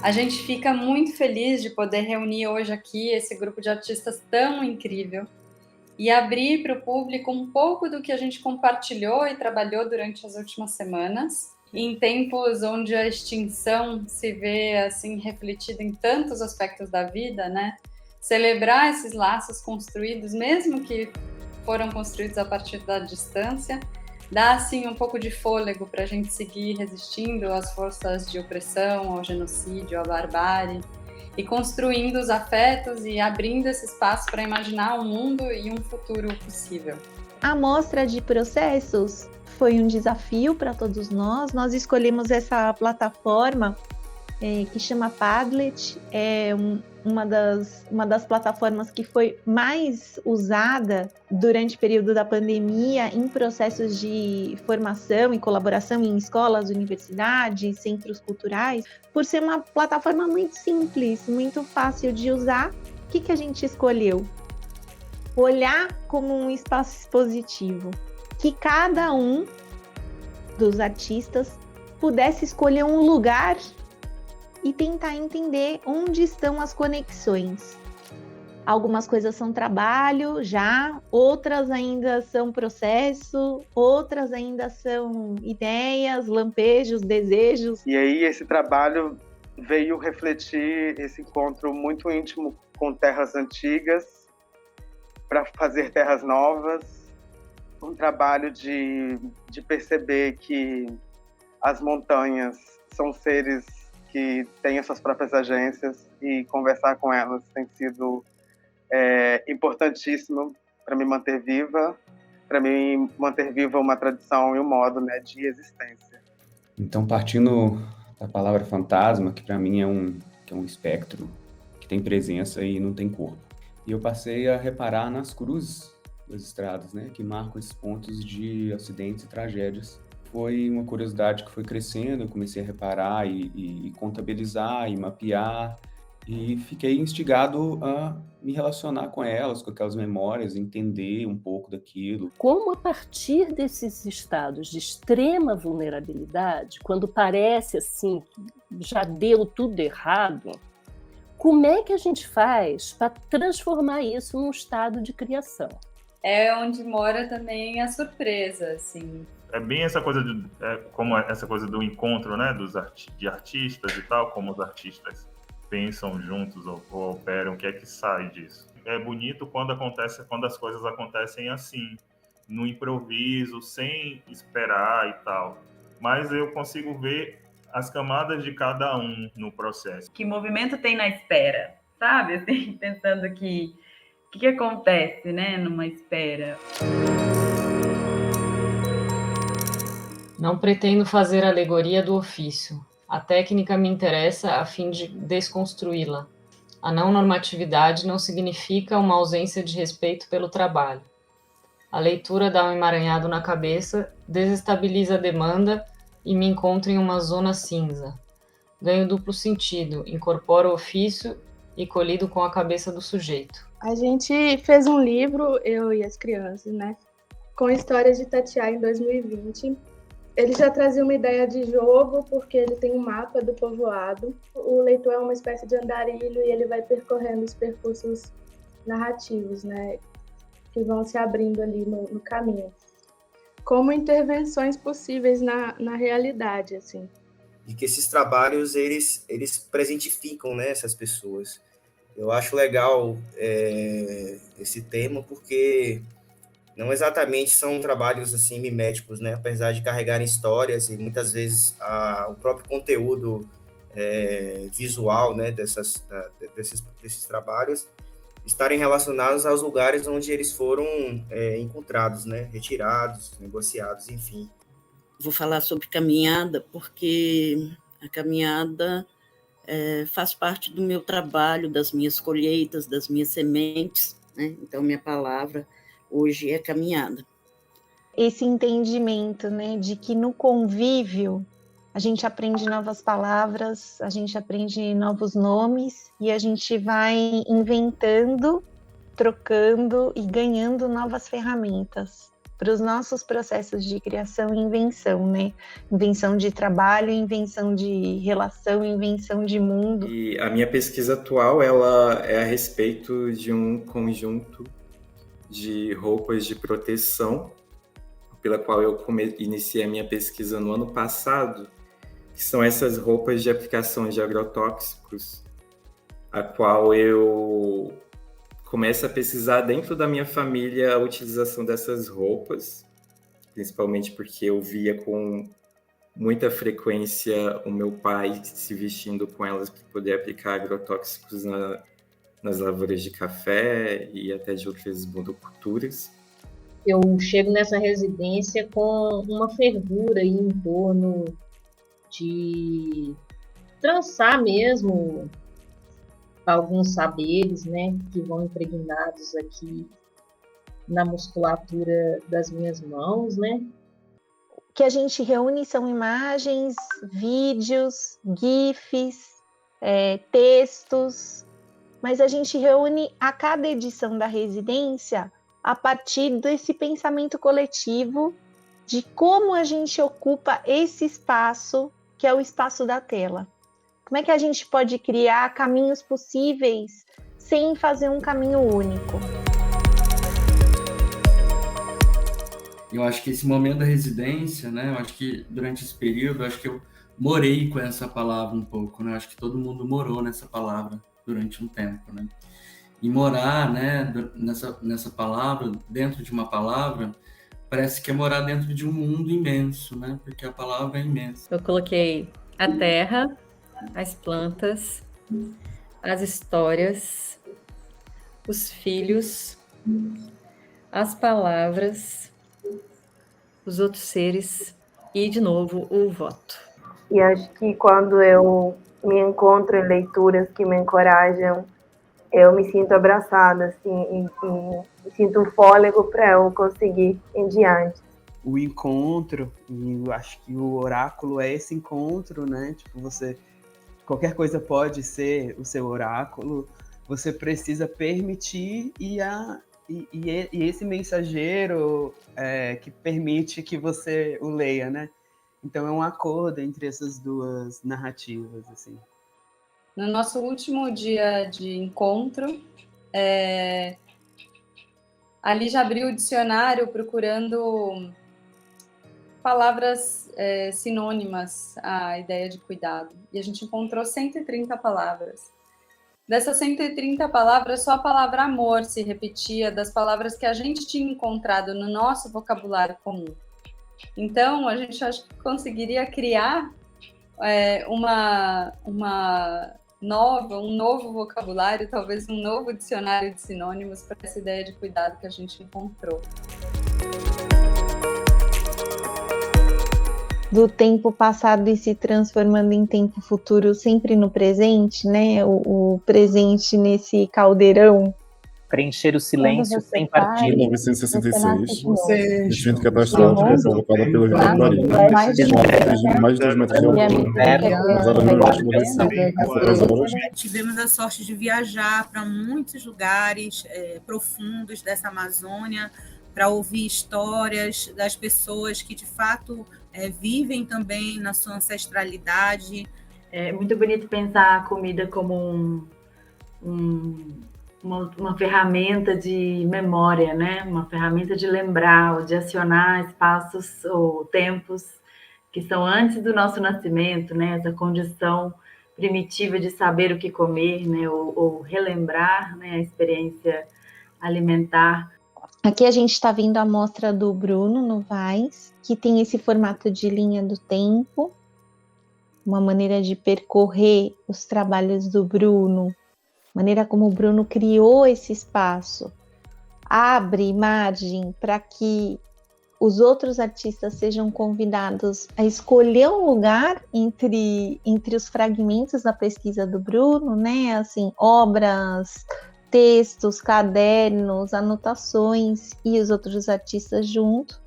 A gente fica muito feliz de poder reunir hoje aqui esse grupo de artistas tão incrível e abrir para o público um pouco do que a gente compartilhou e trabalhou durante as últimas semanas, em tempos onde a extinção se vê assim refletida em tantos aspectos da vida, né? Celebrar esses laços construídos, mesmo que foram construídos a partir da distância, dá assim um pouco de fôlego para a gente seguir resistindo às forças de opressão, ao genocídio, à barbárie, e construindo os afetos e abrindo esse espaço para imaginar um mundo e um futuro possível. A mostra de processos foi um desafio para todos nós. Nós escolhemos essa plataforma que chama Padlet, uma das plataformas que foi mais usada durante o período da pandemia em processos de formação e colaboração em escolas, universidades, centros culturais, por ser uma plataforma muito simples, muito fácil de usar. O que a gente escolheu? Olhar como um espaço expositivo, que cada um dos artistas pudesse escolher um lugar e tentar entender onde estão as conexões. Algumas coisas são trabalho já, outras ainda são processo, outras ainda são ideias, lampejos, desejos. E aí esse trabalho veio refletir esse encontro muito íntimo com terras antigas para fazer terras novas, um trabalho de perceber que as montanhas são seres que têm as suas próprias agências, e conversar com elas tem sido importantíssimo para me manter viva, uma tradição e um modo, né, de existência. Então, partindo da palavra fantasma, que para mim é um espectro que tem presença e não tem corpo, e eu passei a reparar nas cruzes das estradas, né, que marcam esses pontos de acidentes e tragédias. Foi uma curiosidade que foi crescendo, eu comecei a reparar e contabilizar e mapear, e fiquei instigado a me relacionar com elas, com aquelas memórias, entender um pouco daquilo. Como a partir desses estados de extrema vulnerabilidade, quando parece assim que já deu tudo errado, como é que a gente faz para transformar isso num estado de criação? É onde mora também a surpresa, assim. É bem essa coisa como essa coisa do encontro, né, de artistas e tal, como os artistas pensam juntos ou operam, o que é que sai disso. É bonito quando as coisas acontecem assim, no improviso, sem esperar e tal. Mas eu consigo ver as camadas de cada um no processo. Que movimento tem na espera, sabe? Assim, pensando que o que acontece, né, numa espera. Não pretendo fazer alegoria do ofício. A técnica me interessa a fim de desconstruí-la. A não normatividade não significa uma ausência de respeito pelo trabalho. A leitura dá um emaranhado na cabeça, desestabiliza a demanda e me encontro em uma zona cinza. Ganho duplo sentido, incorporo o ofício e colido com a cabeça do sujeito. A gente fez um livro, eu e as crianças, né, com histórias de Tatiá em 2020. Ele já trazia uma ideia de jogo, porque ele tem um mapa do povoado. O leitor é uma espécie de andarilho e ele vai percorrendo os percursos narrativos, né, que vão se abrindo ali no caminho. Como intervenções possíveis na realidade, assim. E que esses trabalhos, eles presentificam, né, essas pessoas. Eu acho legal esse tema, porque não exatamente são trabalhos assim miméticos, né? Apesar de carregarem histórias e muitas vezes o próprio conteúdo visual, né, desses trabalhos estarem relacionados aos lugares onde eles foram encontrados, né? Retirados, negociados, enfim. Vou falar sobre caminhada, porque a caminhada faz parte do meu trabalho, das minhas colheitas, das minhas sementes, né? Então, minha palavra hoje é caminhada. Esse entendimento, né, de que no convívio a gente aprende novas palavras, a gente aprende novos nomes e a gente vai inventando, trocando e ganhando novas ferramentas. os nossos processos de criação e invenção, né? Invenção de trabalho, invenção de relação, invenção de mundo. E a minha pesquisa atual, ela é a respeito de um conjunto de roupas de proteção, pela qual eu iniciei a minha pesquisa no ano passado, que são essas roupas de aplicação de agrotóxicos, a qual eu começo a pesquisar dentro da minha família a utilização dessas roupas, principalmente porque eu via com muita frequência o meu pai se vestindo com elas para poder aplicar agrotóxicos nas lavouras de café e até de outras monoculturas. Eu chego nessa residência com uma fervura aí em torno de trançar mesmo alguns saberes, né, que vão impregnados aqui na musculatura das minhas mãos, né? O que a gente reúne são imagens, vídeos, GIFs, textos, mas a gente reúne a cada edição da residência a partir desse pensamento coletivo de como a gente ocupa esse espaço, que é o espaço da tela. Como é que a gente pode criar caminhos possíveis sem fazer um caminho único? Eu acho que esse momento da residência, né? Eu acho que durante esse período, eu acho que eu morei com essa palavra um pouco, né? Eu acho que todo mundo morou nessa palavra durante um tempo, né? E morar, né, nessa palavra, dentro de uma palavra, parece que é morar dentro de um mundo imenso, né? Porque a palavra é imensa. Eu coloquei a terra, as plantas, as histórias, os filhos, as palavras, os outros seres e, de novo, o voto. E acho que quando eu me encontro em leituras que me encorajam, eu me sinto abraçada, assim, e sinto um fôlego para eu conseguir em diante. O encontro, e eu acho que o oráculo é esse encontro, né? Tipo, qualquer coisa pode ser o seu oráculo, você precisa permitir e esse mensageiro que permite que você o leia, né? Então é um acordo entre essas duas narrativas, assim. No nosso último dia de encontro, ali já abriu o dicionário procurando palavras sinônimas à ideia de cuidado. E a gente encontrou 130 palavras. Dessas 130 palavras, só a palavra amor se repetia das palavras que a gente tinha encontrado no nosso vocabulário comum. Então, a gente acho que conseguiria criar um novo vocabulário, talvez um novo dicionário de sinônimos para essa ideia de cuidado que a gente encontrou. Do tempo passado e se transformando em tempo futuro, sempre no presente, né? O presente nesse caldeirão. Preencher o silêncio sem partir. Em 1966, extinto catastrófico provocado pelo vento marinho. Mais de 2 metros de altura. Tivemos a sorte de viajar para muitos lugares profundos dessa Amazônia, para ouvir histórias das pessoas que, de fato, vivem também na sua ancestralidade. É muito bonito pensar a comida como uma ferramenta de memória, né? Uma ferramenta de lembrar, ou de acionar espaços ou tempos que são antes do nosso nascimento, né? Essa condição primitiva de saber o que comer, né? Ou relembrar, né? A experiência alimentar. Aqui a gente está vendo a amostra do Bruno Novaes, que tem esse formato de linha do tempo, uma maneira de percorrer os trabalhos do Bruno, maneira como o Bruno criou esse espaço, abre margem para que os outros artistas sejam convidados a escolher um lugar entre os fragmentos da pesquisa do Bruno, né? Assim, obras, textos, cadernos, anotações e os outros artistas junto.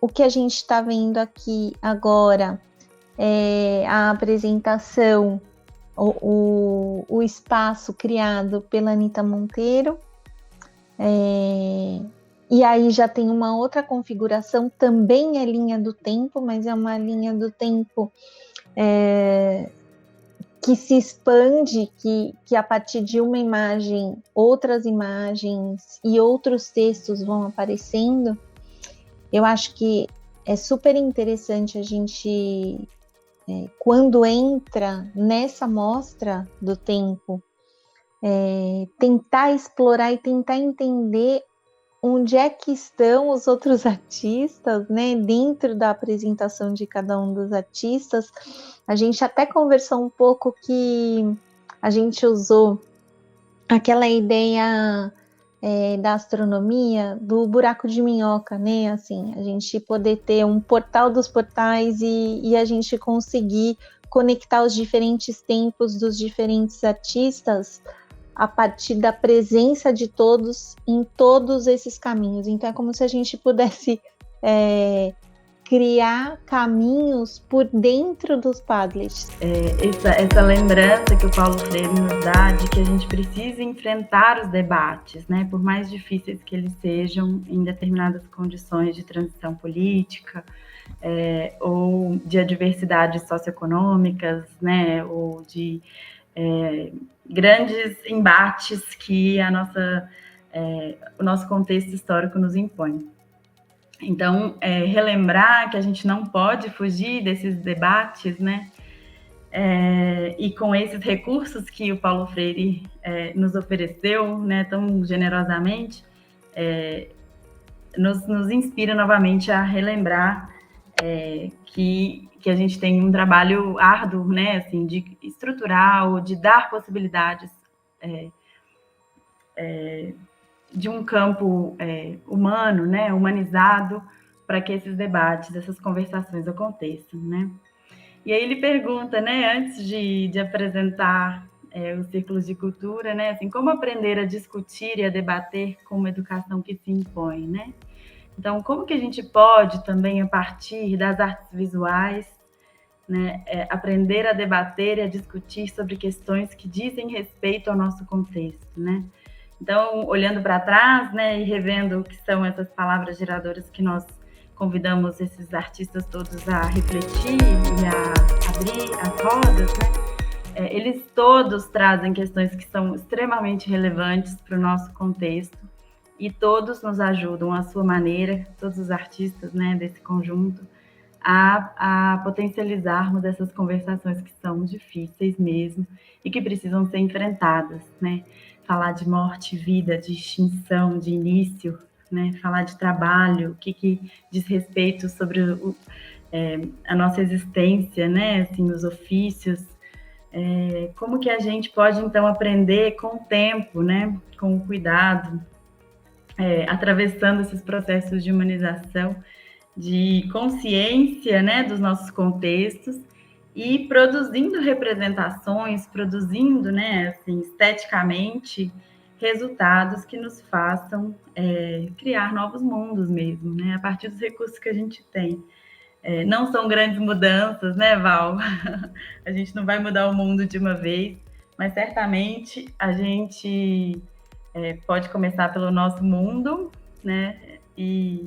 O que a gente está vendo aqui agora é a apresentação, o espaço criado pela Anita Monteiro, E aí já tem uma outra configuração, também é linha do tempo, mas é uma linha do tempo que se expande, que a partir de uma imagem, outras imagens e outros textos vão aparecendo. Eu acho que é super interessante a gente, quando entra nessa mostra do tempo, tentar explorar e tentar entender onde é que estão os outros artistas, né? Dentro da apresentação de cada um dos artistas. A gente até conversou um pouco que a gente usou aquela ideia da astronomia, do buraco de minhoca, né? Assim, a gente poder ter um portal dos portais e a gente conseguir conectar os diferentes tempos dos diferentes artistas a partir da presença de todos em todos esses caminhos. Então é como se a gente pudesse criar caminhos por dentro dos Padlets. Essa lembrança que o Paulo Freire nos dá de que a gente precisa enfrentar os debates, né, por mais difíceis que eles sejam em determinadas condições de transição política, ou de adversidades socioeconômicas, né, ou de grandes embates que o nosso contexto histórico nos impõe. Então, relembrar que a gente não pode fugir desses debates, né? E com esses recursos que o Paulo Freire nos ofereceu, né, tão generosamente, nos inspira novamente a relembrar que a gente tem um trabalho árduo, né, assim, de estruturar ou de dar possibilidades de um campo humano, né, humanizado, para que esses debates, essas conversações aconteçam, né? E aí ele pergunta, né, antes de apresentar os círculos de cultura, né, assim, como aprender a discutir e a debater com uma educação que se impõe, né? Então, como que a gente pode também, a partir das artes visuais, né, aprender a debater e a discutir sobre questões que dizem respeito ao nosso contexto, né? Então, olhando para trás, né, e revendo o que são essas palavras geradoras que nós convidamos esses artistas todos a refletir e a abrir as rodas, né? Eles todos trazem questões que são extremamente relevantes para o nosso contexto e todos nos ajudam à sua maneira, todos os artistas, né, desse conjunto, a potencializarmos essas conversações que são difíceis mesmo e que precisam ser enfrentadas, né? Falar de morte, vida, de extinção, de início, né? Falar de trabalho, o que diz respeito sobre a nossa existência, né? Assim, os ofícios, como que a gente pode, então, aprender com o tempo, né? Com o cuidado, atravessando esses processos de humanização, de consciência, né, dos nossos contextos e produzindo representações, produzindo, né, assim, esteticamente, resultados que nos façam criar novos mundos mesmo, né, a partir dos recursos que a gente tem. Não são grandes mudanças, né, Val? A gente não vai mudar o mundo de uma vez, mas certamente a gente pode começar pelo nosso mundo, né, e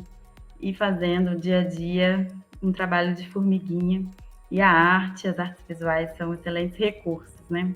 fazendo dia a dia um trabalho de formiguinha. E a arte, as artes visuais são excelentes recursos, né?